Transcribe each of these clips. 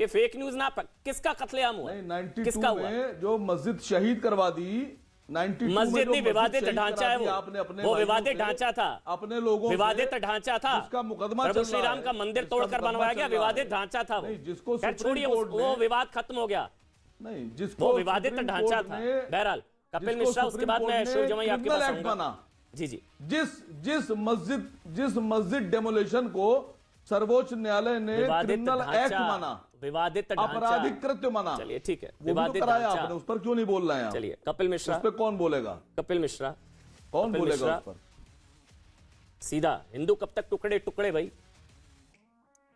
ये fake news ना, किसका कत्लेआम हुआ? 92 किसका हुआ? में जो मस्जिद शहीद करवा दी, 92 मस्जिद नहीं, विवादित शहीद ढांचा है करा दी आपने अपने वो भाइयों विवादित से, ढांचा था, अपने लोगों विवादित से, ढांचा था, जिसका मुकदमा प्रभु चल श्री रहा राम का है, मंदिर जिसका तोड़कर मुकदमा बनवाया गया, चल रहा विवादित है। ढांचा था वो। नहीं, जिसको खैर सुप्रीम छोड़िए, कोर्ट वो ने, विवाद खत्म हो गया, नहीं जिसको वो विवादित सुप्रीम ढांचा कोर्ट था। ने, बहरहाल कपिल जिसको मिश्रा, उसके सुप्रीम बाद कोर्ट मैं ने शिव जमाई आपके पास क्रिमिनल एक्ट आऊंगा। बना, जी जी, जिस मस्जिद डेमोलेशन को सर्वोच्च न्यायालय ने क्रिमिनल एक्ट माना, विवादित ढांचा, आपराधिक कृत्य माना। चलिए ठीक है, वो भी तो विवादित कराया ढांचा, आपने, उस पर क्यों नहीं बोल रहे हैं आप? चलिए कपिल मिश्रा, उस पर कौन बोलेगा? कपिल मिश्रा, कौन कपिल बोलेगा मिश्रा, उस पर? सीधा हिंदू कब तक टुकड़े टुकड़े भाई,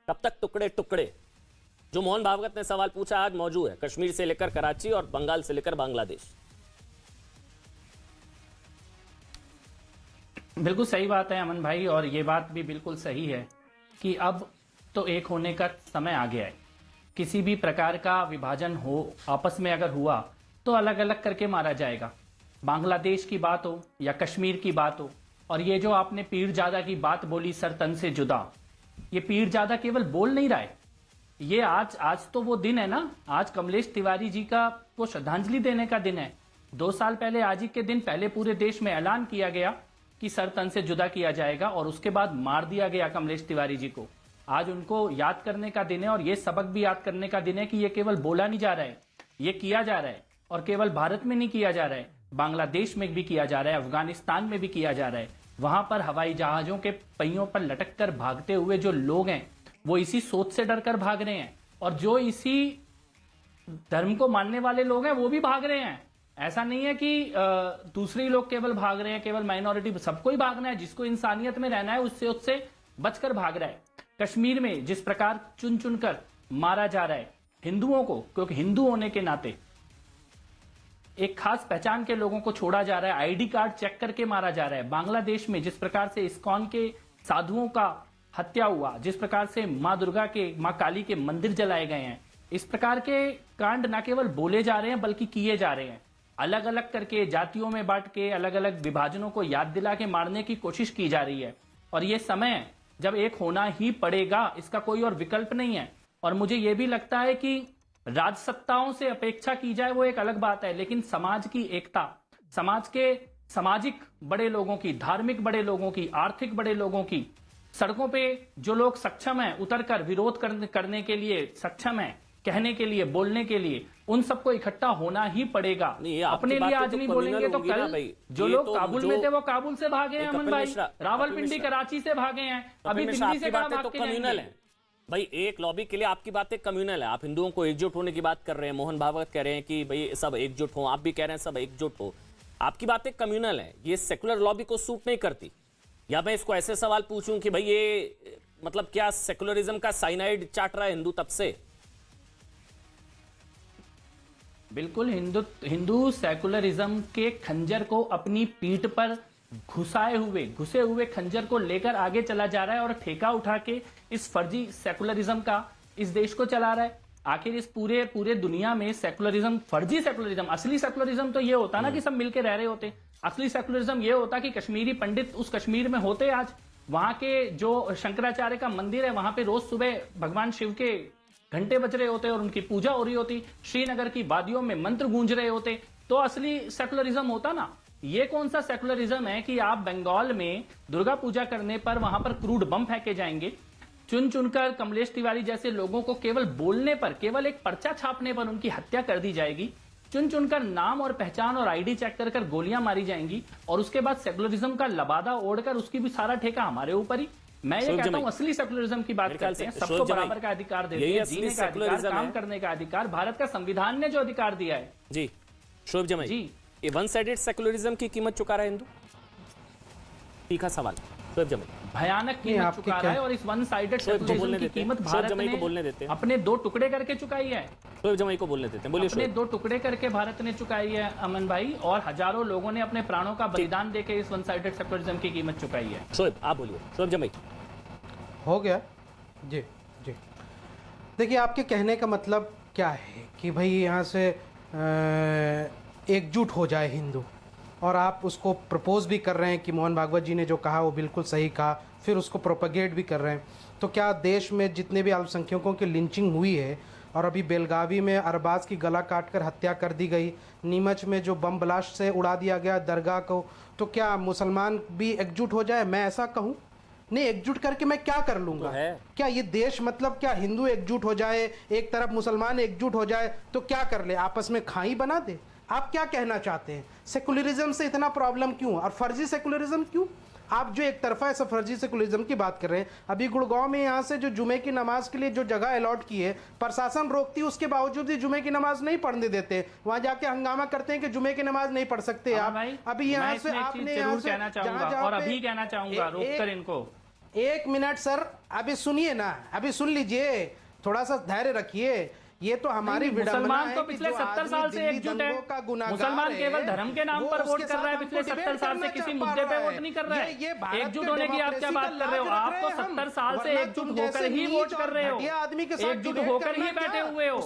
कब तक टुकड़े टुकड़े? जो मोहन भागवत ने सवाल पूछा आज मौजूद है, कश्मीर से लेकर कराची और बंगाल से लेकर बांग्लादेश। बिल्कुल सही बात है अमन भाई, और ये बात भी बिल्कुल सही है कि अब तो एक होने का समय आ गया है। किसी भी प्रकार का विभाजन हो, आपस में अगर हुआ तो अलग अलग करके मारा जाएगा। बांग्लादेश की बात हो या कश्मीर की बात हो, और ये जो आपने पीरजादा की बात बोली, सर तन से जुदा, ये पीरजादा केवल बोल नहीं रहा है, ये आज तो वो दिन है ना, आज कमलेश तिवारी जी का वो श्रद्धांजलि देने का दिन है। 2 साल पहले आज ही के दिन पहले पूरे देश में ऐलान किया गया कि सर तन से जुदा किया जाएगा, और उसके बाद मार दिया गया कमलेश तिवारी जी को। आज उनको याद करने का दिन है, और ये सबक भी याद करने का दिन है कि ये केवल बोला नहीं जा रहा है, ये किया जा रहा है। और केवल भारत में नहीं किया जा रहा है, बांग्लादेश में भी किया जा रहा है, अफगानिस्तान में भी किया जा रहा है। वहां पर हवाई जहाजों के पहियों पर लटक कर भागते हुए जो लोग हैं, वो इसी सोच से डर कर भाग रहे हैं, और जो इसी धर्म को मानने वाले लोग हैं वो भी भाग रहे हैं। ऐसा नहीं है कि दूसरे लोग केवल भाग रहे हैं, केवल माइनॉरिटी, सबको ही भागना है। जिसको इंसानियत में रहना है उससे बचकर भाग रहा है। कश्मीर में जिस प्रकार चुन चुनकर मारा जा रहा है हिंदुओं को, क्योंकि हिंदू होने के नाते एक खास पहचान के लोगों को छोड़ा जा रहा है, आईडी कार्ड चेक करके मारा जा रहा है। बांग्लादेश में जिस प्रकार से इस्कॉन के साधुओं का हत्या हुआ, जिस प्रकार से माँ दुर्गा के, माँ काली के मंदिर जलाए गए हैं, इस प्रकार के कांड न केवल बोले जा रहे हैं बल्कि किए जा रहे हैं। अलग अलग करके जातियों में बांट के अलग अलग विभाजनों को याद दिला के मारने की कोशिश की जा रही है। और ये समय जब एक होना ही पड़ेगा, इसका कोई और विकल्प नहीं है। और मुझे ये भी लगता है कि राजसत्ताओं से अपेक्षा की जाए वो एक अलग बात है, लेकिन समाज की एकता, समाज के सामाजिक बड़े लोगों की, धार्मिक बड़े लोगों की, आर्थिक बड़े लोगों की, सड़कों पे जो लोग सक्षम है उतरकर विरोध करने के लिए सक्षम है, कहने के लिए, बोलने के लिए, उन सबको इकट्ठा होना ही पड़ेगा। अपने लिए आज नहीं बोलेंगे तो कल जो लोग काबुल में थे वो काबुल से भागे हैं अमन भाई, रावलपिंडी कराची से भागे हैं, अभी दिल्ली से कहां भाग के जाएंगे? भाई एक लॉबी के लिए आपकी बातें कम्युनल है, आप हिंदुओं को एकजुट होने की बात कर रहे हैं, मोहन भागवत कह रहे हैं कि भाई सब एकजुट हो, आप भी कह रहे हैं सब एकजुट हो, आपकी बातें कम्युनल है, ये सेकुलर लॉबी को सूट नहीं करती। या मैं इसको ऐसे सवाल पूछूं कि भाई ये मतलब क्या सेकुलरिज्म का साइनाइड चाट रहा है हिंदू तब से? बिल्कुल, हिंदू सेकुलरिज्म के खंजर को अपनी पीठ पर घुसे हुए खंजर को लेकर आगे चला जा रहा है, और ठेका उठा के इस फर्जी सेकुलरिज्म का इस देश को चला रहा है। आखिर इस पूरे दुनिया में सेकुलरिज्म, फर्जी सेकुलरिज्म, असली सेकुलरिज्म तो ये होता ना कि सब मिलके रह रहे होते। असली सेकुलरिज्म ये होता कि कश्मीरी पंडित उस कश्मीर में होते, आज वहां के जो शंकराचार्य का मंदिर है वहां पे रोज सुबह भगवान शिव के घंटे बज रहे होते और उनकी पूजा हो रही होती, श्रीनगर की वादियों में मंत्र गूंज रहे होते, तो असली सेकुलरिज्म होता ना। ये कौन सा सेकुलरिज्म है कि आप बंगाल में दुर्गा पूजा करने पर वहां पर क्रूड बम फेंके जाएंगे, चुन चुनकर कमलेश तिवारी जैसे लोगों को केवल बोलने पर, केवल एक पर्चा छापने पर उनकी हत्या कर दी जाएगी, चुन चुनकर नाम और पहचान और आईडी चेक कर गोलियां मारी जाएंगी, और उसके बाद सेकुलरिज्म का लबादा ओढ़कर उसकी भी सारा ठेका हमारे ऊपर ही। मैं ये कहता हूं असली सेकुलरिज्म की बात करते हैं, सबको बराबर का अधिकार देते हैं, जीने का अधिकार, काम करने का अधिकार, भारत का संविधान ने जो अधिकार दिया है। जी शोभ जमाई जी, ये वन साइडेड सेकुलरिज्म की कीमत चुका रहा है हिंदू? तीखा सवाल शोभ जमाई। भयानक कीमत चुका रहा है, और इस वन साइडेड सेकुलरिज्म की कीमत भारत ने अपने 2 टुकड़े करके चुकाई है। शोभ जमाई को बोलने देते हैं, बोलिए। अपने 2 टुकड़े करके भारत ने चुकाई है अमन भाई, और हजारों लोगों ने अपने प्राणों का बलिदान देके इस वन साइडेड सेकुलरिज्म की कीमत चुकाई है। शोएब आप बोलिए। शोएब जमाई हो गया जी जी। देखिए आपके कहने का मतलब क्या है कि भाई यहाँ से एकजुट हो जाए हिंदू, और आप उसको प्रपोज भी कर रहे हैं कि मोहन भागवत जी ने जो कहा वो बिल्कुल सही कहा, फिर उसको प्रोपगेट भी कर रहे हैं। तो क्या देश में जितने भी अल्पसंख्यकों की लिंचिंग हुई है और अभी बेलगावी में अरबाज की गला काटकर हत्या कर दी गई, नीमच में जो बम ब्लास्ट से उड़ा दिया गया दरगाह को, तो क्या मुसलमान भी एकजुट हो जाए? मैं ऐसा कहूं? नहीं, एकजुट करके मैं क्या कर लूंगा? क्या ये देश मतलब क्या हिंदू एकजुट हो जाए, एक तरफ मुसलमान एकजुट हो जाए तो क्या कर ले? आपस में खाई बना दे? आप क्या कहना चाहते हैं? सेकुलरिज्म से इतना प्रॉब्लम क्यों और फर्जी सेकुलरिज्म क्यों? आप जो एक तरफा ऐसा फर्जी सेकुलरिज्म की बात कर रहे हैं, अभी गुड़गांव में यहाँ से जो जुमे की नमाज के लिए जो जगह अलॉट की है, प्रशासन रोकती है, उसके बावजूद भी जुमे की नमाज नहीं पढ़ने देते, वहां जाके हंगामा करते हैं कि जुमे की नमाज नहीं पढ़ सकते आप। अभी यहाँ से आपने यहाँ से कहना चाहूंगा और अभी कहना चाहूंगा रोककर इनको। 1 मिनट सर, अभी सुनिए ना, अभी सुन लीजिए, थोड़ा सा धैर्य रखिए। ये तो हमारी मुसलमान तो पिछले 70 साल से एकजुट है। मुसलमान केवल धर्म के नाम पर वोट कर रहा है, पिछले 70 साल से किसी मुद्दे पे वोट नहीं कर रहा है। एकजुट होने की आप क्या बात कर रहे हो? आप तो 70 साल से एकजुट होकर ही वोट कर रहे हो, एकजुट होकर ही बैठे हुए हो,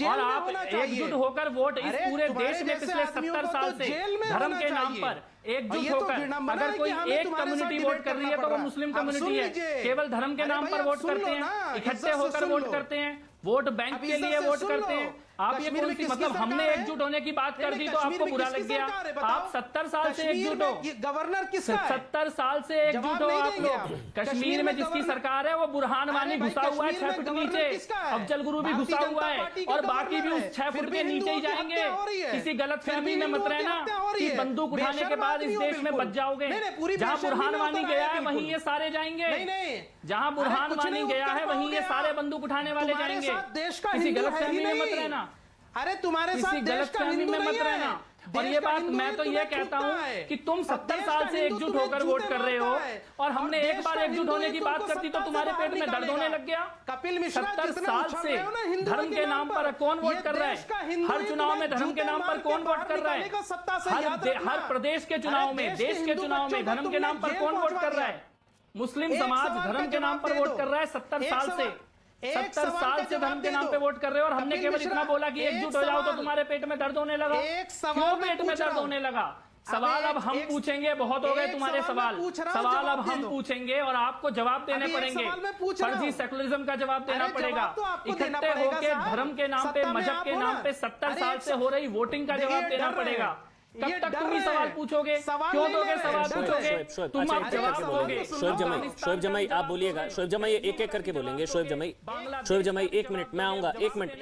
और आप एकजुट होकर वोट इस पूरे देश में पिछले 70 साल से धर्म के नाम पर एकजुट होकर, अगर कोई एक कम्युनिटी वोट कर रही है तो वो मुस्लिम कम्युनिटी है, केवल धर्म के नाम पर वोट करते हैं, इकट्ठे होकर वोट करते हैं, वोट बैंक के लिए वोट करते हैं। आप ये कौन सी, मतलब हमने एकजुट होने की बात कर दी तो आपको बुरा लग गया? आप 70 साल से एकजुट हो, गवर्नर किसका है? 70 साल से एकजुट हो आप लोग। कश्मीर में जिसकी सरकार है वो बुरहान वानी घुसा हुआ है 6 फुट नीचे, अफजल गुरु भी घुसा हुआ है, और बाकी भी उस 6 फुट के नीचे ही जाएंगे। किसी गलत फहमी में मत रहना कि बंदूक उठाने के बाद इस देश में बच जाओगे। जहां बुरहान वानी गया है वहीं ये सारे जाएंगे, जहां बुरहान वानी गया है वहीं ये सारे बंदूक उठाने वाले जाएंगे। किसी गलत फहमी में मत रहना, अरे तुम्हारे साथ देश का हिंदू में मत रहना। और ये बात मैं तो ये कहता हूँ कि तुम 70 साल से एकजुट होकर वोट कर रहे हो, और हमने एक बार एकजुट होने की बात करती तो तुम्हारे पेट में दर्द होने लग गया। 70 साल से धर्म के नाम पर कौन वोट कर रहा है? हर चुनाव में धर्म के नाम पर कौन वोट कर रहा है? हर प्रदेश के चुनाव में, देश के चुनाव में धर्म के नाम पर कौन वोट कर रहा है? मुस्लिम समाज धर्म के नाम पर वोट कर रहा है 70 साल से। 70 साल से धर्म के नाम पे वोट कर रहे हो, और हमने केवल इतना बोला कि एकजुट हो जाओ तो तुम्हारे पेट में दर्द होने लगा। क्यों पेट में दर्द होने लगा? सवाल अब हम पूछेंगे, बहुत हो गए तुम्हारे सवाल। सवाल अब हम पूछेंगे और आपको जवाब देने पड़ेंगे, फर्जी सेकुलरिज्म का जवाब देना पड़ेगा। इकट्ठे होकर धर्म के नाम पे, मजहब के नाम पे 70 साल से हो रही वोटिंग का जवाब देना पड़ेगा। कब तक तुम ही सवाल पूछोगे? क्यों दोगे सवाल पूछोगे? तुम अब जवाब दोगे। शोएब जमाई आप बोलिएगा, शोएब जमाई एक एक करके बोलेंगे। शोएब जमाई 1 मिनट, मैं आऊंगा 1 मिनट।